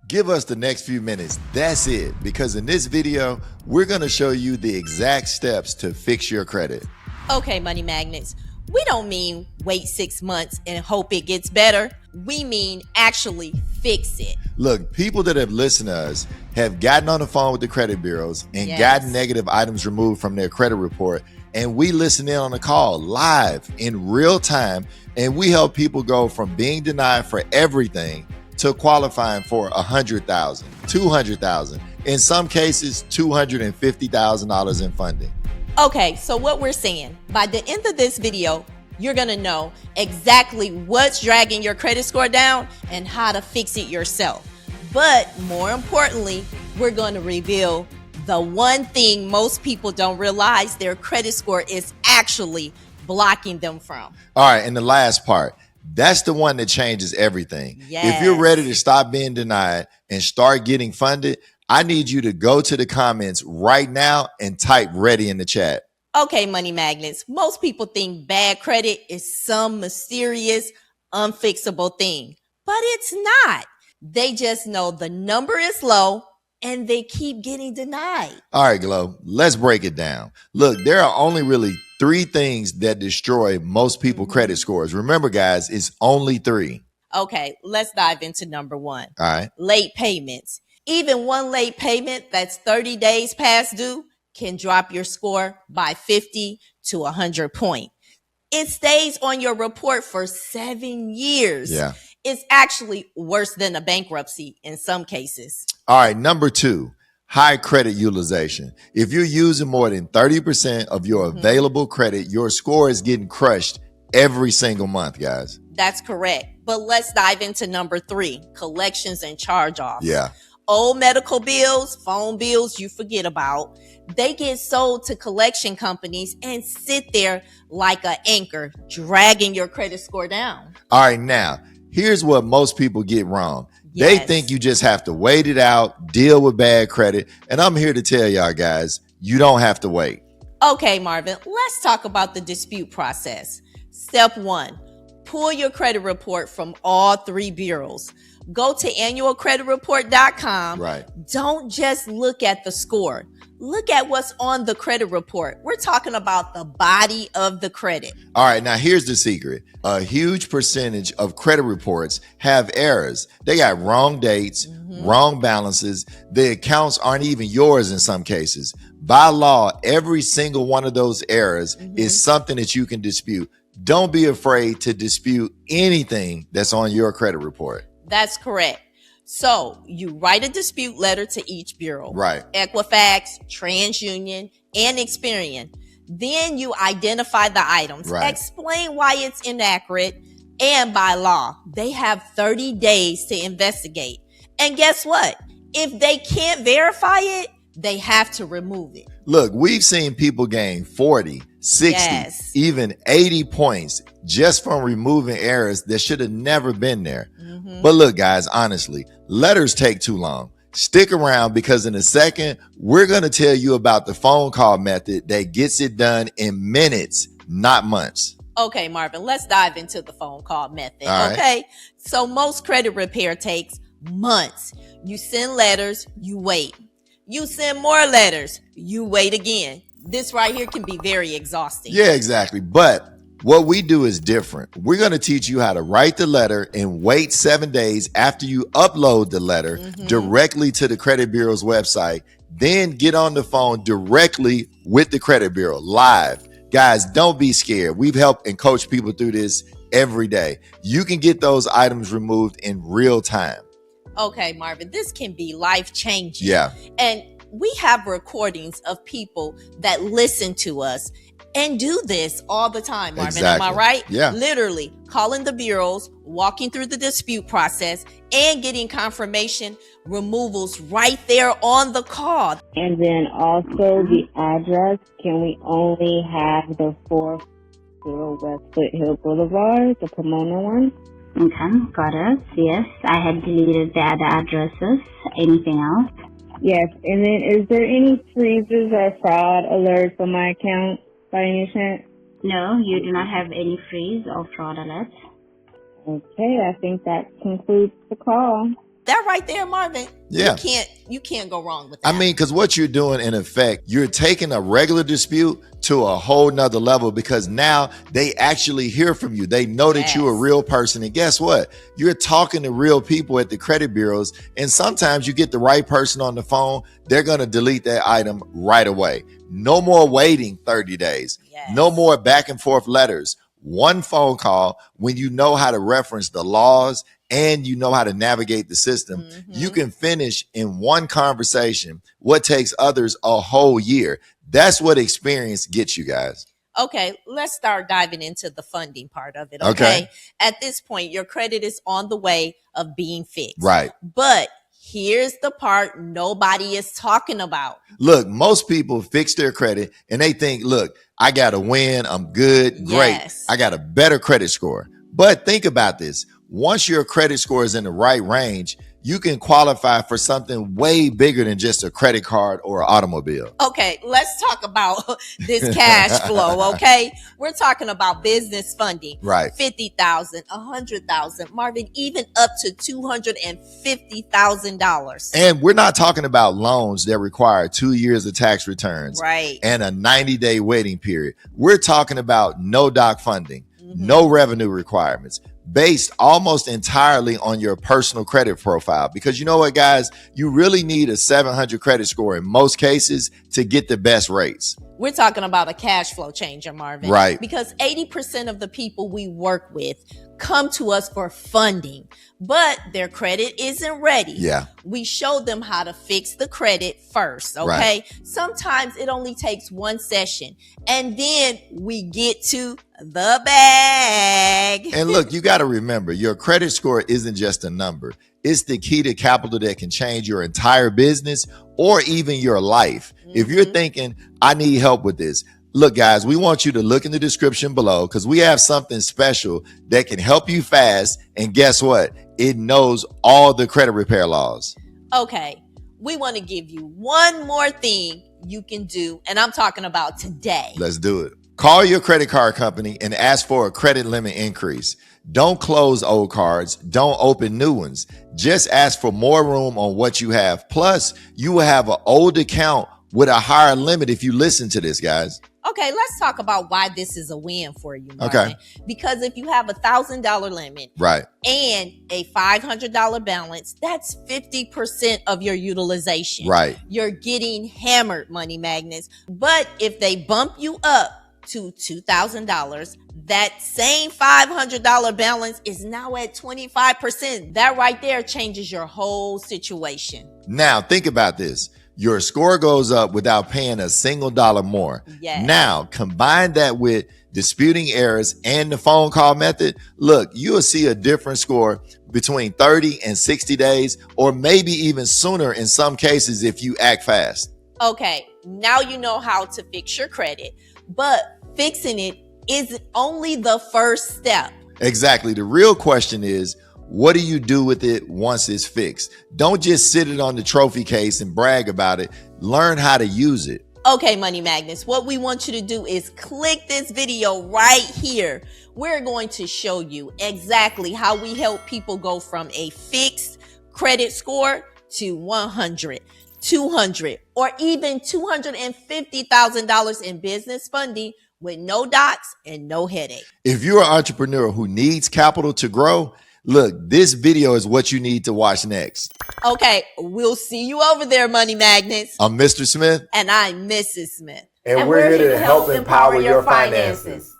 Give us the next few minutes. That's it. Because in this video, we're going to show you the exact steps to fix your credit. Okay, money magnets. We don't mean wait 6 months and hope it gets better. We mean actually fix it. Look, people that have listened to us have gotten on the phone with the credit bureaus and gotten negative items removed from their credit report. And we listen in on the call live in real time. And we help people go from being denied for everything to qualifying for $100,000, $200,000, in some cases, $250,000 in funding. Okay, so what we're saying, by the end of this video, you're gonna know exactly what's dragging your credit score down and how to fix it yourself. But more importantly, we're gonna reveal the one thing most people don't realize their credit score is actually blocking them from. All right, and the last part, that's the one that changes everything. Yes. If you're ready to stop being denied and start getting funded, I need you to go to the comments right now and type ready in the chat. Okay, money magnets. Most people think bad credit is some mysterious, unfixable thing, but it's not. They just know the number is low and they keep getting denied. All right, Glow, let's break it down. Look, there are only really 3 things that destroy most people's credit scores. Remember, guys, it's only 3. Okay, let's dive into number 1. All right. Late payments. Even one late payment that's 30 days past due can drop your score by 50 to 100 points. It stays on your report for 7 years. Yeah. It's actually worse than a bankruptcy in some cases. All right, number 2, high credit utilization. If you're using more than 30% of your available credit, your score is getting crushed every single month, guys. That's correct. But let's dive into number 3, collections and charge-offs. Yeah. Old medical bills, phone bills you forget about, they get sold to collection companies and sit there like an anchor, dragging your credit score down. All right, now, here's what most people get wrong. Yes. They think you just have to wait it out, deal with bad credit. And I'm here to tell y'all guys, you don't have to wait. Okay, Marvin, let's talk about the dispute process. Step 1, pull your credit report from all 3 bureaus. Go to annualcreditreport.com. Right. Don't just look at the score. Look at what's on the credit report. We're talking about the body of the credit. All right, now here's the secret. A huge percentage of credit reports have errors. They got wrong dates, wrong balances. The accounts aren't even yours in some cases. By law, every single one of those errors is something that you can dispute. Don't be afraid to dispute anything that's on your credit report. That's correct. So you write a dispute letter to each bureau. Right. Equifax, TransUnion, and Experian. Then you identify the items, explain why it's inaccurate, and by law, they have 30 days to investigate. And guess what? If they can't verify it, they have to remove it. Look, we've seen people gain 40, 60, even 80 points just from removing errors that should have never been there. But look, guys, honestly, letters take too long. Stick around because in a second, we're going to tell you about the phone call method that gets it done in minutes, not months. Okay, Marvin, let's dive into the phone call method. All okay. So most credit repair takes months. You send letters, you wait. You send more letters, you wait again. This right here can be very exhausting. Yeah, exactly. But what we do is different. We're going to teach you how to write the letter and wait 7 days after you upload the letter directly to the credit bureau's website. Then get on the phone directly with the credit bureau live. Guys, don't be scared. We've helped and coached people through this every day. You can get those items removed in real time. Okay, Marvin, this can be life-changing. Yeah. And we have recordings of people that listen to us and do this all the time, Marvin. Exactly. Am I right? Yeah. Literally calling the bureaus, walking through the dispute process, and getting confirmation removals right there on the call. And then also the address, can we only have the 440 West Foothill Boulevard, the Pomona one? Okay, got it. Yes, I had deleted the other addresses. Anything else? Yes, and then is there any freezes or fraud alerts on my account by any chance? No, you do not have any freeze or fraud alerts. Okay, I think that concludes the call. That right there, Marvin. Yeah. You can't go wrong with that. I mean, because what you're doing in effect, you're taking a regular dispute to a whole nother level, because now they actually hear from you. They know that you're a real person. And guess what? You're talking to real people at the credit bureaus. And sometimes you get the right person on the phone, they're going to delete that item right away. No more waiting 30 days. Yes. No more back and forth letters. One phone call, when you know how to reference the laws and you know how to navigate the system, you can finish in one conversation what takes others a whole year. That's what experience gets you guys. Okay, let's start diving into the funding part of it. Okay. At this point, your credit is on the way of being fixed. Right. But here's the part nobody is talking about. Look, most people fix their credit and they think, look, I got to win. I'm good. Great. Yes. I got a better credit score. But think about this. Once your credit score is in the right range, you can qualify for something way bigger than just a credit card or an automobile. Okay, let's talk about this cash flow, okay? We're talking about business funding. Right. $50,000, $100,000, Marvin, even up to $250,000. And we're not talking about loans that require 2 years of tax returns. Right. And a 90-day waiting period. We're talking about no doc funding, no revenue requirements, based almost entirely on your personal credit profile. Because you know what, guys, you really need a 700 credit score in most cases to get the best rates. We're talking about a cash flow changer, Marvin. Right. Because 80% of the people we work with come to us for funding, but their credit isn't ready. Yeah. We show them how to fix the credit first, okay? Right. Sometimes it only takes one session, and then we get to the bag. And look, you got to remember, your credit score isn't just a number. It's the key to capital that can change your entire business or even your life. If you're thinking, I need help with this, look, guys, we want you to look in the description below, because we have something special that can help you fast. And guess what? It knows all the credit repair laws. Okay, we want to give you one more thing you can do, and I'm talking about today. Let's do it. Call your credit card company and ask for a credit limit increase. Don't close old cards. Don't open new ones. Just ask for more room on what you have. Plus, you will have an old account with a higher limit if you listen to this, guys. Okay, let's talk about why this is a win for you, Marvin. Okay. Because if you have $1,000 limit, right, and a $500 balance, that's 50% of your utilization. Right. You're getting hammered, money magnets. But if they bump you up to $2,000, that same $500 balance is now at 25%. That right there changes your whole situation. Now, think about this. Your score goes up without paying a single dollar more. Yes. Now, combine that with disputing errors and the phone call method. Look, you'll see a different score between 30 and 60 days, or maybe even sooner in some cases if you act fast. Okay, now you know how to fix your credit, but fixing it is only the first step. Exactly. The real question is, what do you do with it once it's fixed? Don't just sit it on the trophy case and brag about it. Learn how to use it. Okay, Money Magnets, what we want you to do is click this video right here. We're going to show you exactly how we help people go from a fixed credit score to 100, 200, or even $250,000 in business funding with no docs and no headache. If you're an entrepreneur who needs capital to grow, look, this video is what you need to watch next. Okay, we'll see you over there, Money Magnets. I'm Mr. Smith. And I'm Mrs. Smith. And we're here to help empower your finances.